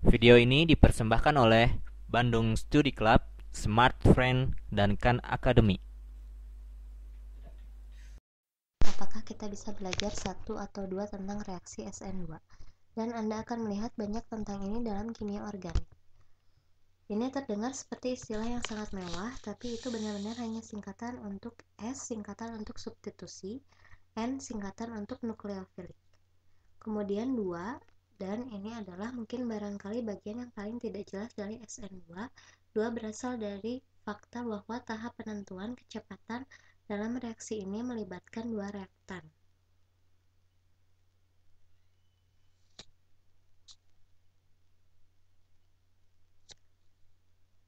Video ini dipersembahkan oleh Bandung Study Club, Smart Friend, dan Khan Academy. Apakah kita bisa belajar satu atau dua tentang reaksi SN2? Dan Anda akan melihat banyak tentang ini dalam kimia organik. Ini terdengar seperti istilah yang sangat mewah, tapi itu benar-benar hanya singkatan untuk S, singkatan untuk substitusi, N, singkatan untuk nukleofilik. Kemudian 2, dan ini adalah mungkin barangkali bagian yang paling tidak jelas dari SN2. 2 berasal dari fakta bahwa tahap penentuan kecepatan dalam reaksi ini melibatkan dua reaktan.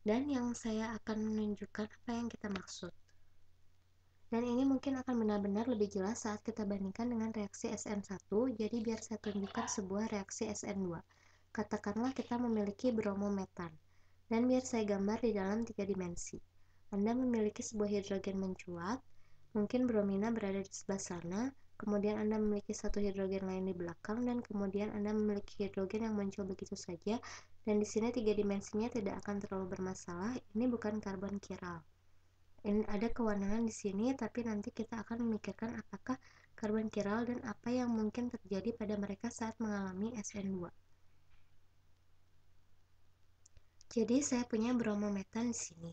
Dan yang saya akan menunjukkan apa yang kita maksud. Dan ini mungkin akan benar-benar lebih jelas saat kita bandingkan dengan reaksi SN1, jadi biar saya tunjukkan sebuah reaksi SN2. Katakanlah kita memiliki bromometan, dan biar saya gambar di dalam 3 dimensi. Anda memiliki sebuah hidrogen mencuat, mungkin bromina berada di sebelah sana, kemudian Anda memiliki satu hidrogen lain di belakang, dan kemudian Anda memiliki hidrogen yang muncul begitu saja, dan di sini 3 dimensinya tidak akan terlalu bermasalah, ini bukan karbon kiral. Ini ada kewenangan di sini, tapi nanti kita akan memikirkan apakah karbon kiral dan apa yang mungkin terjadi pada mereka saat mengalami SN2. Jadi saya punya bromometan di sini.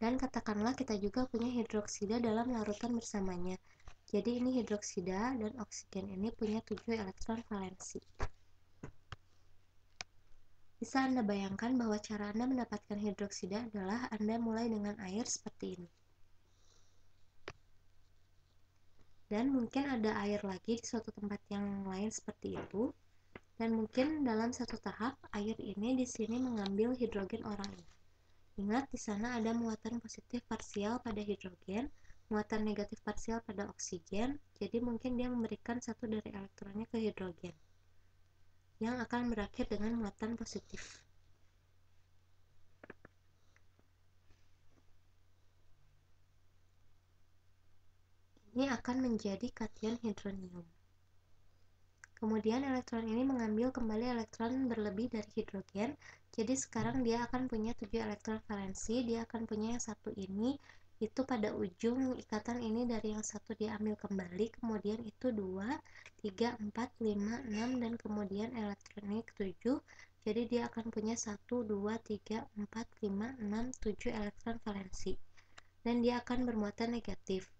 Dan katakanlah kita juga punya hidroksida dalam larutan bersamanya. Jadi ini hidroksida dan oksigen ini punya 7 elektron valensi. Bisa Anda bayangkan bahwa cara Anda mendapatkan hidroksida adalah Anda mulai dengan air seperti ini. Dan mungkin ada air lagi di suatu tempat yang lain seperti itu. Dan mungkin dalam satu tahap air ini di sini mengambil hidrogen orang ini. Ingat di sana ada muatan positif parsial pada hidrogen, muatan negatif parsial pada oksigen. Jadi mungkin dia memberikan satu dari elektronnya ke hidrogen yang akan berakhir dengan muatan positif. Ini akan menjadi kation hidronium. Kemudian elektron ini mengambil kembali elektron berlebih dari hidrogen. Jadi sekarang dia akan punya 7 elektron valensi. Dia akan punya yang satu ini. Itu pada ujung ikatan ini dari yang satu dia ambil kembali. Kemudian itu 2, 3, 4, 5, 6. Dan kemudian elektron ini ke 7. Jadi dia akan punya 1, 2, 3, 4, 5, 6, 7 elektron valensi. Dan dia akan bermuatan negatif.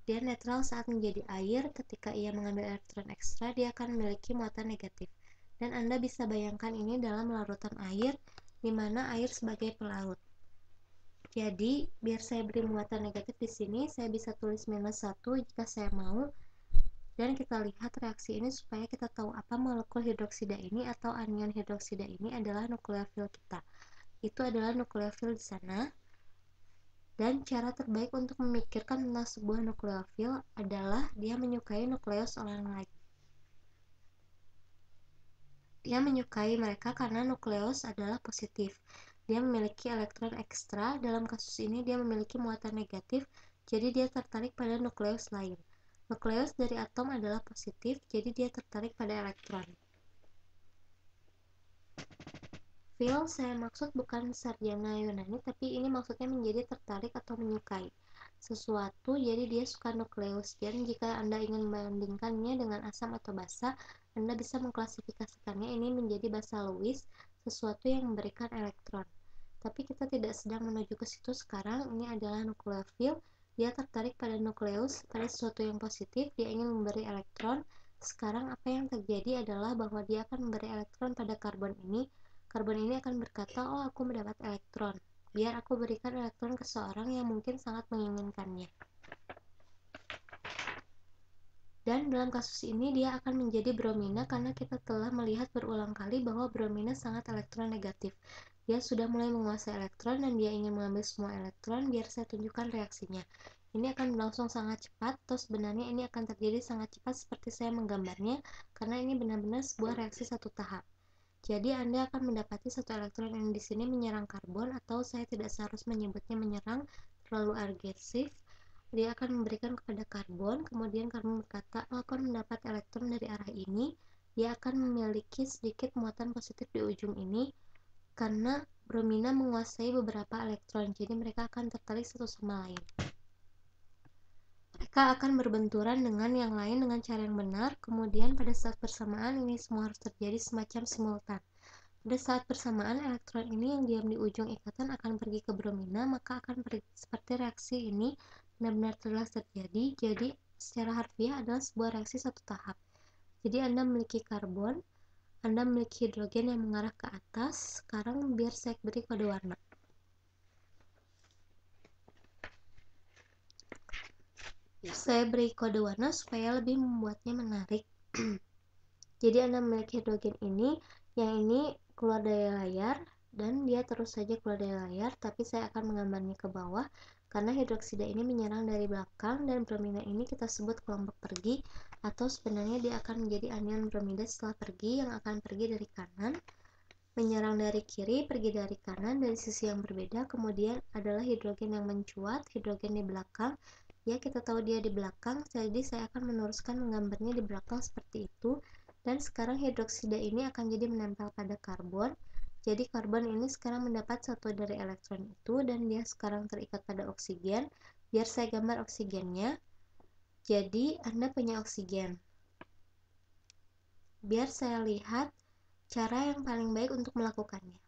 Dia netral saat menjadi air, ketika ia mengambil elektron ekstra, dia akan memiliki muatan negatif. Dan Anda bisa bayangkan ini dalam larutan air, di mana air sebagai pelarut. Jadi, biar saya beri muatan negatif di sini, saya bisa tulis -1 jika saya mau. Dan kita lihat reaksi ini supaya kita tahu apa molekul hidroksida ini atau anion hidroksida ini adalah nukleofil kita. Itu adalah nukleofil di sana. Dan cara terbaik untuk memikirkan tentang sebuah nukleofil adalah dia menyukai nukleus orang lain. Dia menyukai mereka karena nukleus adalah positif. Dia memiliki elektron ekstra, dalam kasus ini dia memiliki muatan negatif, jadi dia tertarik pada nukleus lain. Nukleus dari atom adalah positif, jadi dia tertarik pada elektron. Phil, saya maksud bukan sarjana Yunani, tapi ini maksudnya menjadi tertarik atau menyukai sesuatu, jadi dia suka nukleus. Dan jika Anda ingin membandingkannya dengan asam atau basa, Anda bisa mengklasifikasikannya ini menjadi basa Lewis, sesuatu yang memberikan elektron. Tapi kita tidak sedang menuju ke situ sekarang, ini adalah nukleofil, dia tertarik pada nukleus, pada sesuatu yang positif, dia ingin memberi elektron. Sekarang apa yang terjadi adalah bahwa dia akan memberi elektron pada karbon ini. Karbon ini akan berkata, oh aku mendapat elektron, biar aku berikan elektron ke seorang yang mungkin sangat menginginkannya. Dan dalam kasus ini dia akan menjadi bromina karena kita telah melihat berulang kali bahwa bromina sangat elektronegatif. Dia sudah mulai menguasai elektron dan dia ingin mengambil semua elektron. Biar saya tunjukkan reaksinya. Ini akan berlangsung sangat cepat, atau sebenarnya ini akan terjadi sangat cepat seperti saya menggambarnya, karena ini benar-benar sebuah reaksi satu tahap. Jadi Anda akan mendapati satu elektron yang di sini menyerang karbon, atau saya tidak seharusnya menyebutnya menyerang, terlalu agresif. dia akan memberikan kepada karbon, kemudian karbon berkata, oh, aku mendapat elektron dari arah ini, dia akan memiliki sedikit muatan positif di ujung ini, karena bromina menguasai beberapa elektron, jadi mereka akan tertarik satu sama lain. Mereka akan berbenturan dengan yang lain dengan cara yang benar, kemudian pada saat bersamaan ini semua harus terjadi semacam simultan. Pada saat bersamaan, elektron ini yang diam di ujung ikatan akan pergi ke bromina, maka akan pergi seperti reaksi ini benar-benar jelas terjadi. Jadi secara harfiah adalah sebuah reaksi satu tahap. Jadi Anda memiliki karbon, Anda memiliki hidrogen yang mengarah ke atas. Sekarang biar saya beri kode warna. Saya beri kode warna supaya lebih membuatnya menarik. Jadi Anda memiliki hidrogen ini, yang ini keluar dari layar, dan dia terus saja keluar dari layar, tapi saya akan menggambarnya ke bawah, karena hidroksida ini menyerang dari belakang, dan bromina ini kita sebut kelompok pergi, atau sebenarnya dia akan menjadi anion bromida setelah pergi, yang akan pergi dari kanan, menyerang dari kiri, pergi dari kanan, dari sisi yang berbeda, kemudian adalah hidrogen yang mencuat, hidrogen di belakang, ya kita tahu dia di belakang, jadi saya akan meneruskan menggambarnya di belakang seperti itu. Dan sekarang hidroksida ini akan jadi menempel pada karbon. Jadi karbon ini sekarang mendapat satu dari elektron itu, dan dia sekarang terikat pada oksigen. Biar saya gambar oksigennya. Jadi Anda punya oksigen. Biar saya lihat cara yang paling baik untuk melakukannya.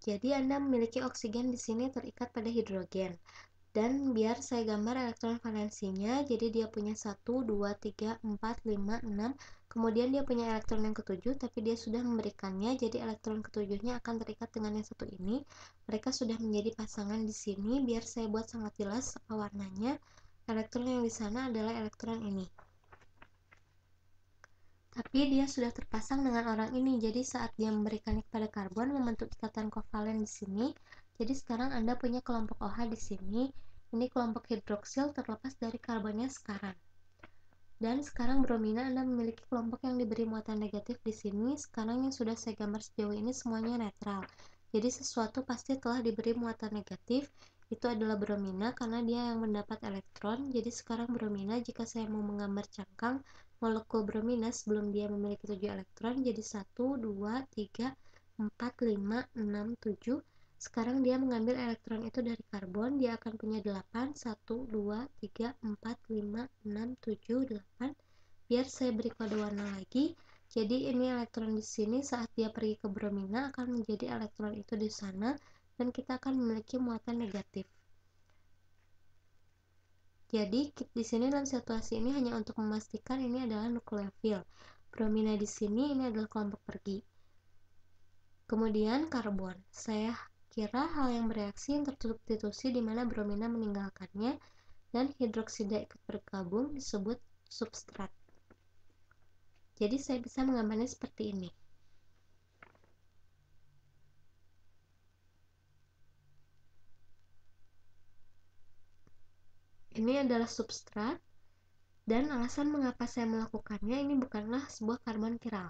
Jadi Anda memiliki oksigen di sini terikat pada hidrogen. Dan biar saya gambar elektron valensinya, jadi dia punya 1, 2, 3, 4, 5, 6, kemudian dia punya elektron yang ketujuh, tapi dia sudah memberikannya, jadi elektron ketujuhnya akan terikat dengan yang satu ini. Mereka sudah menjadi pasangan di sini, biar saya buat sangat jelas apa warnanya. Elektron yang di sana adalah elektron ini. Tapi dia sudah terpasang dengan orang ini, jadi saat dia memberikannya kepada karbon membentuk ikatan kovalen di sini. Jadi sekarang Anda punya kelompok OH di sini. Ini kelompok hidroksil terlepas dari karbonnya sekarang. Dan sekarang bromina Anda memiliki kelompok yang diberi muatan negatif di sini. Sekarang yang sudah saya gambar sejauh ini semuanya netral. Jadi sesuatu pasti telah diberi muatan negatif. Itu adalah bromina karena dia yang mendapat elektron. Jadi sekarang bromina, jika saya mau menggambar cangkang molekul bromina sebelum dia memiliki 7 elektron, jadi 1, 2, 3, 4, 5, 6, 7. Sekarang dia mengambil elektron itu dari karbon, dia akan punya 8, 1, 2, 3, 4, 5, 6, 7, 8. Biar saya beri kode warna lagi. Jadi ini elektron di sini saat dia pergi ke bromina akan menjadi elektron itu di sana, dan kita akan memiliki muatan negatif. Jadi di sini dalam situasi ini hanya untuk memastikan ini adalah nukleofil. Bromina di sini ini adalah kelompok pergi. Kemudian karbon. Saya kira hal yang bereaksi yang tersubstitusi di mana bromina meninggalkannya dan hidroksida ikut bergabung disebut substrat. Jadi saya bisa menggambarnya seperti ini. Ini adalah substrat, dan alasan mengapa saya melakukannya ini bukanlah sebuah karbon kiral.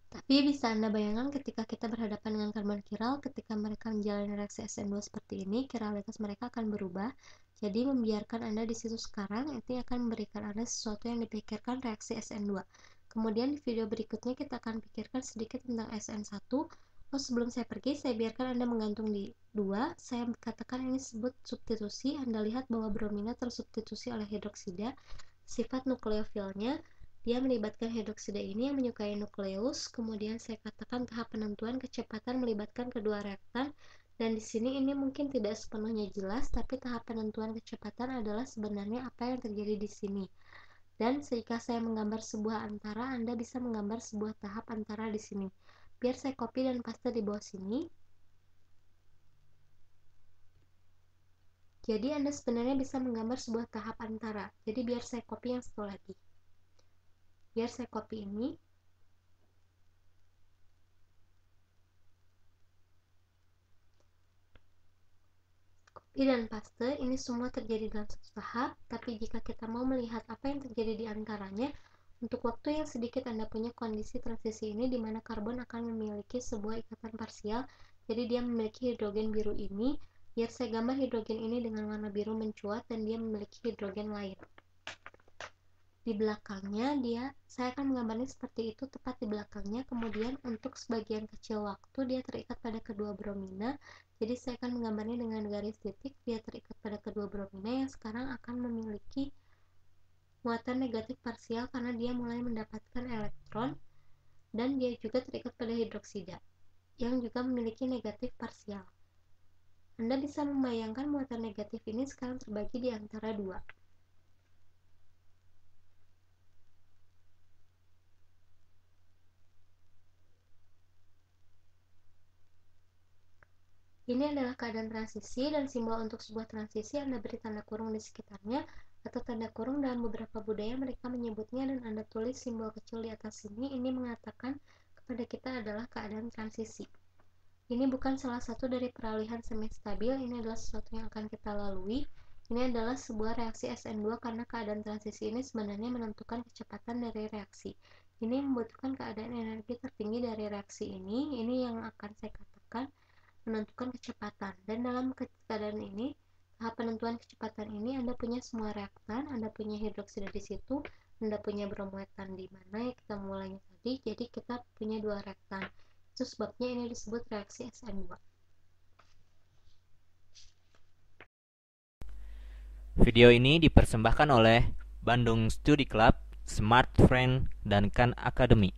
Tapi bisa Anda bayangkan ketika kita berhadapan dengan karbon kiral, ketika mereka menjalani reaksi SN2 seperti ini, kiralitas mereka akan berubah. Jadi membiarkan Anda di situ sekarang, itu akan memberikan Anda sesuatu yang dipikirkan reaksi SN2. Kemudian di video berikutnya kita akan pikirkan sedikit tentang SN1. Oh, sebelum saya pergi, saya biarkan Anda menggantung di 2. Saya katakan ini disebut substitusi. Anda lihat bahwa bromina tersubstitusi oleh hidroksida. Sifat nukleofilnya, dia melibatkan hidroksida ini yang menyukai nukleus. Kemudian saya katakan tahap penentuan kecepatan melibatkan kedua reaktan, dan di sini ini mungkin tidak sepenuhnya jelas, tapi tahap penentuan kecepatan adalah sebenarnya apa yang terjadi di sini. Dan jika saya menggambar sebuah antara, Anda bisa menggambar sebuah tahap antara di sini. Biar saya copy dan paste di bawah sini. Jadi Anda sebenarnya bisa menggambar sebuah tahap antara. Jadi biar saya copy yang satu lagi. Biar saya copy ini. Copy dan paste, ini semua terjadi dalam satu tahap, tapi jika kita mau melihat apa yang terjadi di antaranya, Untuk waktu yang sedikit Anda punya kondisi transisi ini di mana karbon akan memiliki sebuah ikatan parsial, jadi dia memiliki hidrogen biru ini. Biar saya gambar hidrogen ini dengan warna biru mencuat dan dia memiliki hidrogen lain. Di belakangnya saya akan menggambarnya seperti itu tepat di belakangnya. Kemudian untuk sebagian kecil waktu dia terikat pada kedua bromina, jadi saya akan menggambarnya dengan garis titik. Dia terikat pada kedua bromina yang sekarang akan memiliki muatan negatif parsial karena dia mulai mendapatkan elektron, dan dia juga terikat pada hidroksida yang juga memiliki negatif parsial. Anda bisa membayangkan muatan negatif ini sekarang terbagi di antara dua. Ini adalah keadaan transisi, dan simbol untuk sebuah transisi Anda beri tanda kurung di sekitarnya atau tanda kurung. Dalam beberapa budaya mereka menyebutnya dan Anda tulis simbol kecil di atas sini. Ini mengatakan kepada kita adalah keadaan transisi. Ini bukan salah satu dari peralihan semi-stabil, ini adalah sesuatu yang akan kita lalui. Ini adalah sebuah reaksi SN2 karena keadaan transisi ini sebenarnya menentukan kecepatan dari reaksi. Ini membutuhkan keadaan energi tertinggi dari reaksi ini yang akan saya katakan menentukan kecepatan. Dan dalam keadaan ini, tahap penentuan kecepatan ini Anda punya semua reaktan, Anda punya hidroksida di situ, Anda punya bromoetan di mana ya kita mulainya tadi. Jadi kita punya dua reaktan. Itu sebabnya ini disebut reaksi SN2. Video ini dipersembahkan oleh Bandung Studi Club, Smart Friend, dan Khan Academy.